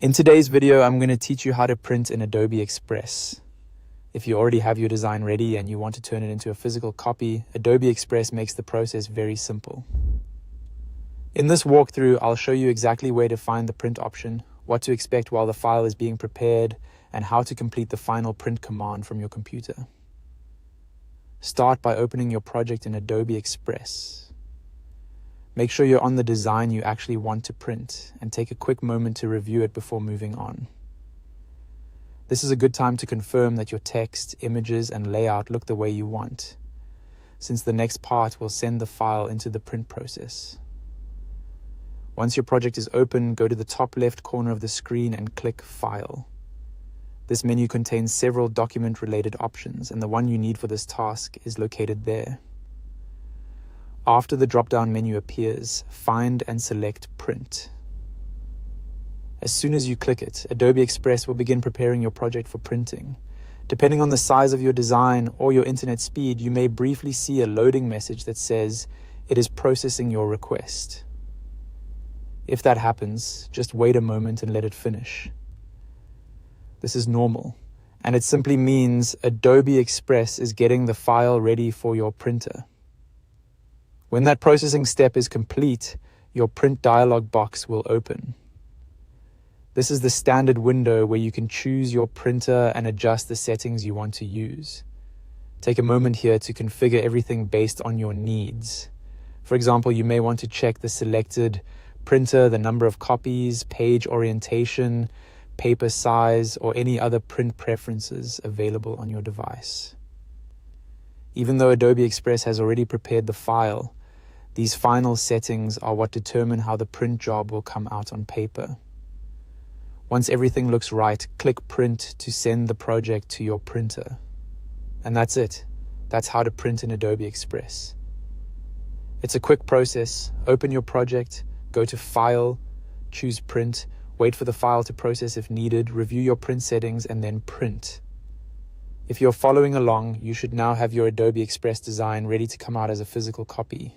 In today's video, I'm going to teach you how to print in Adobe Express. If you already have your design ready and you want to turn it into a physical copy, Adobe Express makes the process very simple. In this walkthrough, I'll show you exactly where to find the print option, what to expect while the file is being prepared, and how to complete the final print command from your computer. Start by opening your project in Adobe Express. Make sure you're on the design you actually want to print and take a quick moment to review it before moving on. This is a good time to confirm that your text, images, and layout look the way you want, since the next part will send the file into the print process. Once your project is open, go to the top left corner of the screen and click File. This menu contains several document-related options, and the one you need for this task is located there. After the drop-down menu appears, find and select Print. As soon as you click it, Adobe Express will begin preparing your project for printing. Depending on the size of your design or your internet speed, you may briefly see a loading message that says, "It is processing your request." If that happens, just wait a moment and let it finish. This is normal, and it simply means Adobe Express is getting the file ready for your printer. When that processing step is complete, your print dialog box will open. This is the standard window where you can choose your printer and adjust the settings you want to use. Take a moment here to configure everything based on your needs. For example, you may want to check the selected printer, the number of copies, page orientation, paper size, or any other print preferences available on your device. Even though Adobe Express has already prepared the file, these final settings are what determine how the print job will come out on paper. Once everything looks right, click Print to send the project to your printer. And that's it. That's how to print in Adobe Express. It's a quick process. Open your project, go to File, choose Print, wait for the file to process if needed, review your print settings, and then print. If you're following along, you should now have your Adobe Express design ready to come out as a physical copy.